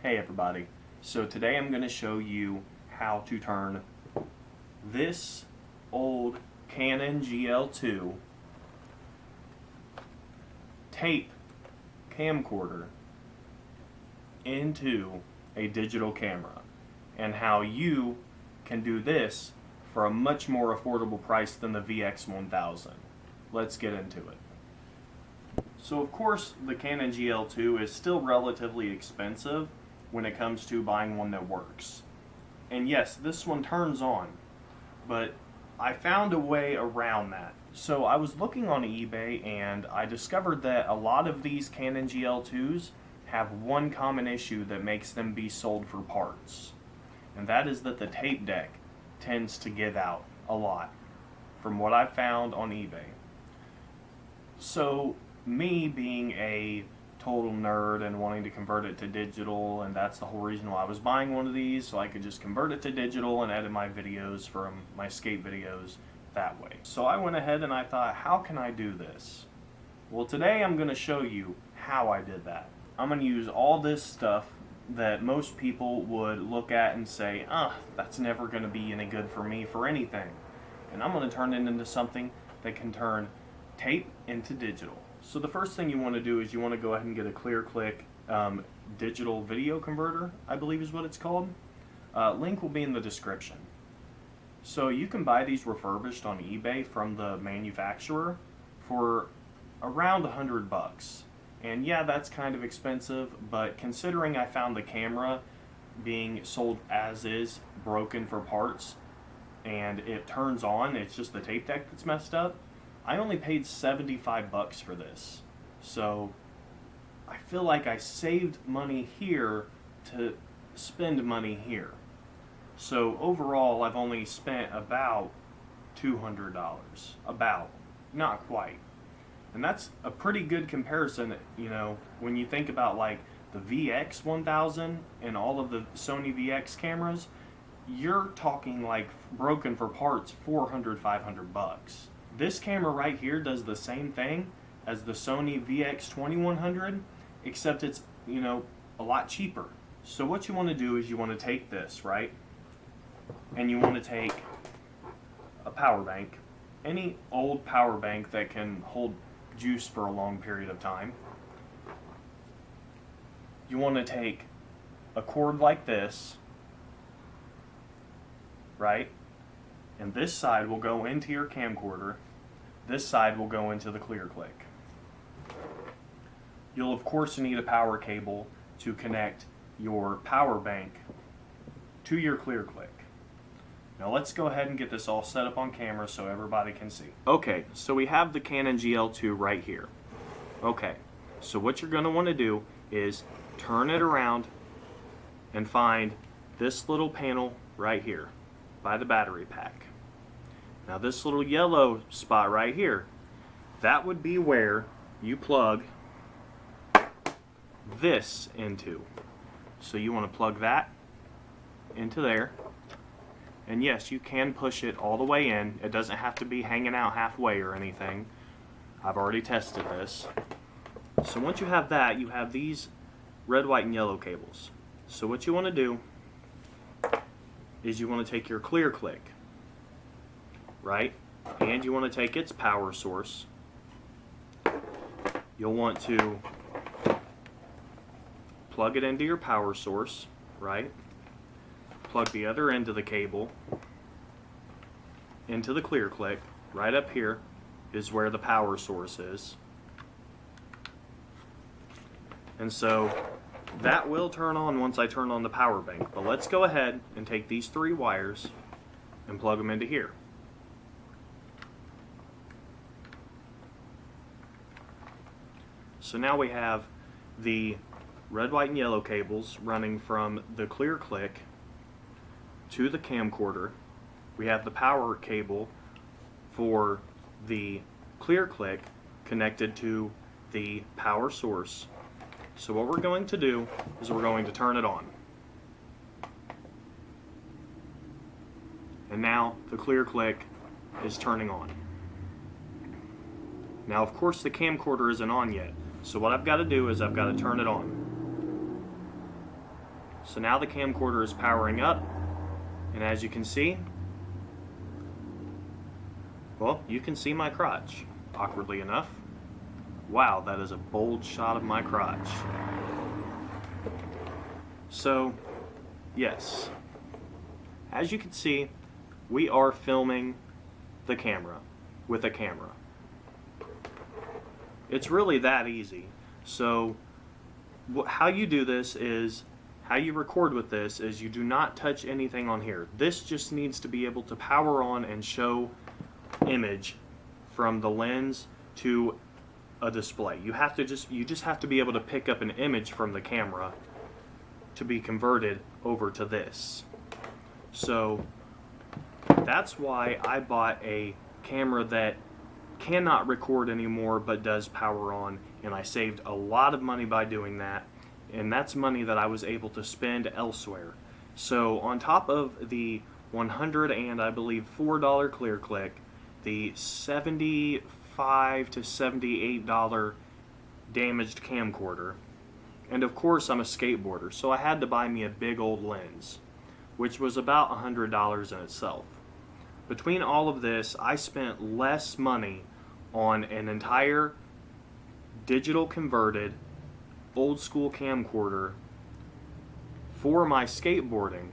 Hey everybody, so today I'm going to show you how to turn this old Canon GL2 tape camcorder into a digital camera, and how you can do this for a much more affordable price than the VX1000. Let's get into it. So of course the Canon GL2 is still relatively expensive when it comes to buying one that works. And yes, this one turns on, but I found a way around that. So I was looking on eBay and I discovered that a lot of these Canon GL2s have one common issue that makes them be sold for parts. And that is that the tape deck tends to give out a lot, from what I found on eBay. So me being a total nerd and wanting to convert it to digital, and that's the whole reason why I was buying one of these, so I could just convert it to digital and edit my videos from my skate videos that way. So I went ahead and I thought, how can I do this? Well, today I'm going to show you how I did that. I'm going to use all this stuff that most people would look at and say, that's never going to be any good for me for anything. And I'm going to turn it into something that can turn tape into digital. So the first thing you want to do is you want to go ahead and get a ClearClick digital video converter, I believe is what it's called. Link will be in the description. So you can buy these refurbished on eBay from the manufacturer for around $100. And yeah, that's kind of expensive, but considering I found the camera being sold as is, broken for parts, and it turns on, it's just the tape deck that's messed up, I only paid $75 for this. So I feel like I saved money here to spend money here. So overall, I've only spent about $200. About. Not quite. And that's a pretty good comparison, you know, when you think about like the VX1000 and all of the Sony VX cameras. You're talking like broken for parts $400, $500. This camera right here does the same thing as the Sony VX2100, except it's, you know, a lot cheaper. So what you want to do is you want to take this, right? And you want to take a power bank, any old power bank that can hold juice for a long period of time. You want to take a cord like this, right? And this side will go into your camcorder. This side will go into the ClearClick. You'll of course need a power cable to connect your power bank to your ClearClick. Now let's go ahead and get this all set up on camera so everybody can see. Okay, so we have the Canon GL2 right here. Okay, so what you're going to want to do is turn it around and find this little panel right here by the battery pack. Now this little yellow spot right here, that would be where you plug this into. So you want to plug that into there. And yes, you can push it all the way in. It doesn't have to be hanging out halfway or anything. I've already tested this. So once you have that, you have these red, white, and yellow cables. So what you want to do is you want to take your ClearClick, right? And you want to take its power source. You'll want to plug it into your power source, right? Plug the other end of the cable into the ClearClick. Right up here is where the power source is. And so that will turn on once I turn on the power bank. But let's go ahead and take these 3 wires and plug them into here. So now we have the red, white, and yellow cables running from the ClearClick to the camcorder. We have the power cable for the ClearClick connected to the power source. So what we're going to do is we're going to turn it on. And now the ClearClick is turning on. Now of course the camcorder isn't on yet, so what I've got to do is I've got to turn it on. So now the camcorder is powering up, and as you can see, well, you can see my crotch, awkwardly enough. Wow, that is a bold shot of my crotch. So, yes, as you can see, we are filming the camera with a camera. It's really that easy. So, how you do this is, how you record with this is you do not touch anything on here. This just needs to be able to power on and show image from the lens to a display. You just have to be able to pick up an image from the camera to be converted over to this. So that's why I bought a camera that cannot record anymore but does power on, and I saved a lot of money by doing that, and that's money that I was able to spend elsewhere. So on top of the $100 and I believe $4 clear click, the $75 to $78 damaged camcorder, and of course I'm a skateboarder, so I had to buy me a big old lens, which was about $100 in itself. Between all of this, I spent less money on an entire digital converted old school camcorder for my skateboarding.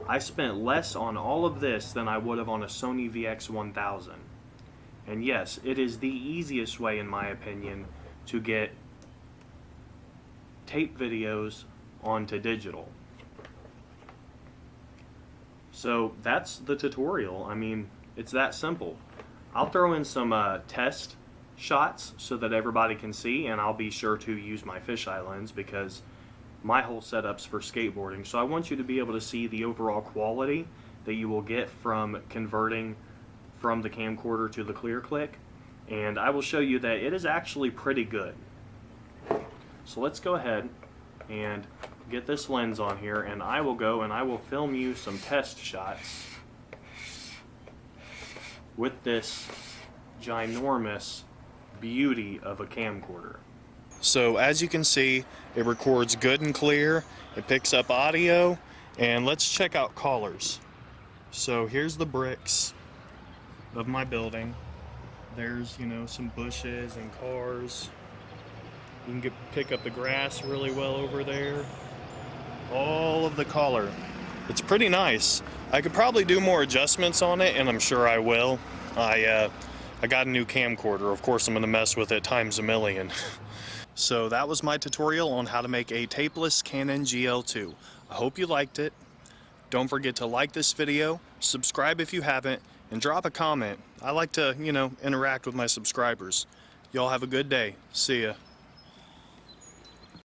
I spent less on all of this than I would have on a Sony VX1000. And yes, it is the easiest way, in my opinion, to get tape videos onto digital. So that's the tutorial. I mean, it's that simple. I'll throw in some test shots so that everybody can see, and I'll be sure to use my fisheye lens because my whole setup's for skateboarding. So I want you to be able to see the overall quality that you will get from converting from the camcorder to the clear click, and I will show you that it is actually pretty good. So let's go ahead and get this lens on here, and I will go and I will film you some test shots with this ginormous beauty of a camcorder. So as you can see, it records good and clear, it picks up audio, and let's check out colors. So here's the bricks of my building. There's, you know, some bushes and cars. You can pick up the grass really well over there. All of the color. It's pretty nice. I could probably do more adjustments on it, and I'm sure I will. I got a new camcorder. Of course, I'm going to mess with it times a million. So that was my tutorial on how to make a tapeless Canon GL2. I hope you liked it. Don't forget to like this video, subscribe if you haven't, and drop a comment. I like to, you know, interact with my subscribers. Y'all have a good day. See ya.